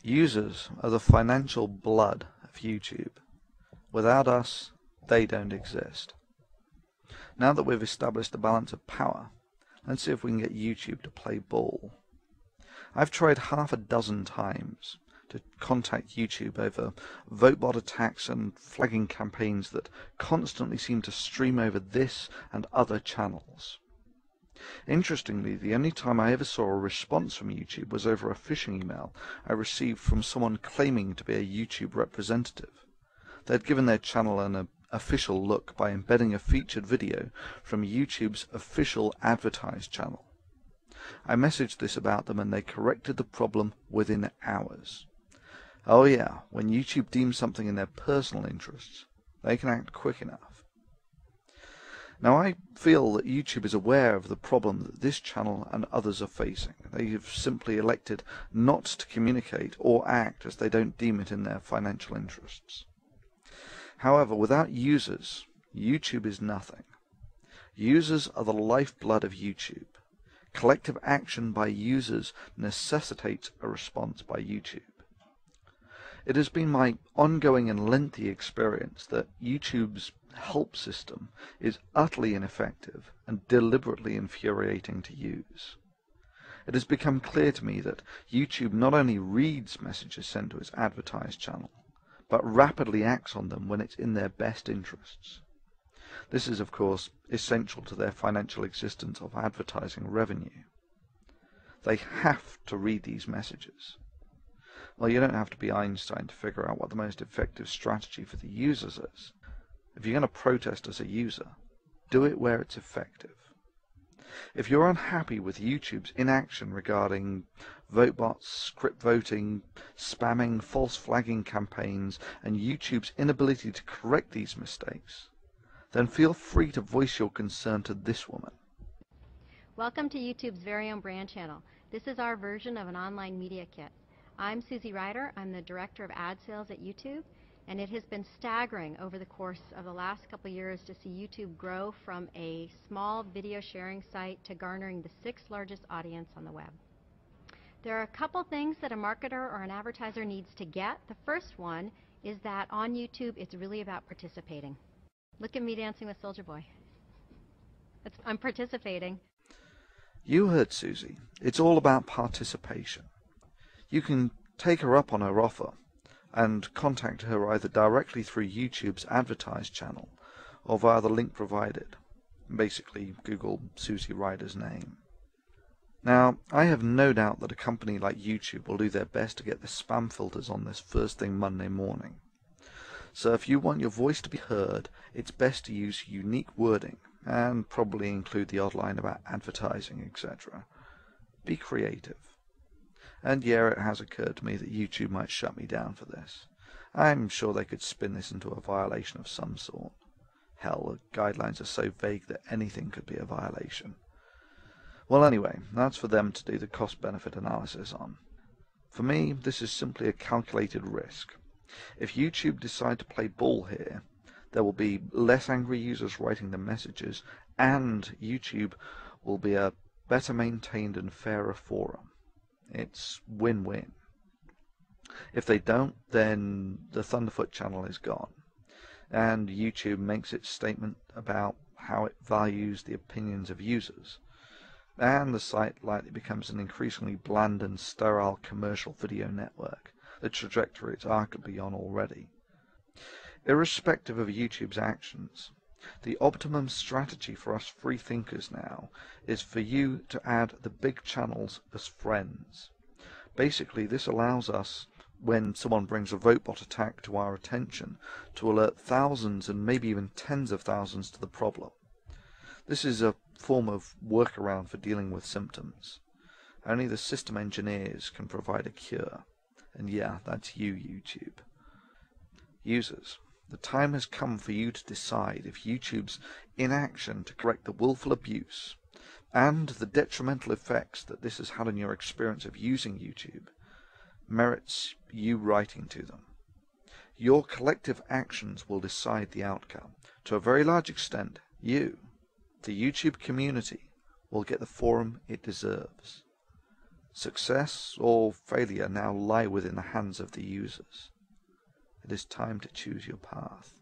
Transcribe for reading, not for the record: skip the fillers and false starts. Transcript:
Users are the financial blood of YouTube. Without us, they don't exist. Now that we've established the balance of power, let's see if we can get YouTube to play ball. I've tried half a dozen times to contact YouTube over vote-bot attacks and flagging campaigns that constantly seem to stream over this and other channels. Interestingly, the only time I ever saw a response from YouTube was over a phishing email I received from someone claiming to be a YouTube representative. They'd given their channel an official look by embedding a featured video from YouTube's official advertised channel. I messaged this about them and they corrected the problem within hours. Oh yeah, when YouTube deems something in their personal interests, they can act quick enough. Now I feel that YouTube is aware of the problem that this channel and others are facing. They have simply elected not to communicate or act as they don't deem it in their financial interests. However, without users, YouTube is nothing. Users are the lifeblood of YouTube. Collective action by users necessitates a response by YouTube. It has been my ongoing and lengthy experience that YouTube's help system is utterly ineffective and deliberately infuriating to use. It has become clear to me that YouTube not only reads messages sent to its advertised channel, but rapidly acts on them when it's in their best interests. This is, of course, essential to their financial existence of advertising revenue. They have to read these messages. Well, you don't have to be Einstein to figure out what the most effective strategy for the users is. If you're going to protest as a user, do it where it's effective. If you're unhappy with YouTube's inaction regarding vote bots, script voting, spamming, false flagging campaigns, and YouTube's inability to correct these mistakes, then feel free to voice your concern to this woman. Welcome to YouTube's very own brand channel. This is our version of an online media kit. I'm Susie Ryder. I'm the Director of Ad Sales at YouTube, and it has been staggering over the course of the last couple of years to see YouTube grow from a small video sharing site to garnering the 6th largest audience on the web. There are a couple things that a marketer or an advertiser needs to get. The first one is that on YouTube it's really about participating. Look at me dancing with Soldier Boy. I'm participating. You heard Susie. It's all about participation. You can take her up on her offer and contact her either directly through YouTube's advertised channel or via the link provided. Basically, Google Susie Ryder's name. Now, I have no doubt that a company like YouTube will do their best to get the spam filters on this first thing Monday morning. So if you want your voice to be heard, it's best to use unique wording and probably include the odd line about advertising, etc. Be creative. And yeah, it has occurred to me that YouTube might shut me down for this. I'm sure they could spin this into a violation of some sort. Hell, the guidelines are so vague that anything could be a violation. Well, anyway, that's for them to do the cost-benefit analysis on. For me, this is simply a calculated risk. If YouTube decide to play ball here, there will be less angry users writing the messages, and YouTube will be a better maintained and fairer forum. It's win-win. If they don't, then the Thunderfoot channel is gone, and YouTube makes its statement about how it values the opinions of users, and the site likely becomes an increasingly bland and sterile commercial video network, the trajectory it's arguably on already. Irrespective of YouTube's actions, the optimum strategy for us free thinkers now is for you to add the big channels as friends. Basically, this allows us, when someone brings a vote-bot attack to our attention, to alert thousands and maybe even tens of thousands to the problem. This is a form of workaround for dealing with symptoms. Only the system engineers can provide a cure. And yeah, that's you, YouTube. Users, the time has come for you to decide if YouTube's inaction to correct the willful abuse and the detrimental effects that this has had on your experience of using YouTube merits you writing to them. Your collective actions will decide the outcome. To a very large extent, you, the YouTube community, will get the forum it deserves. Success or failure now lie within the hands of the users. It is time to choose your path.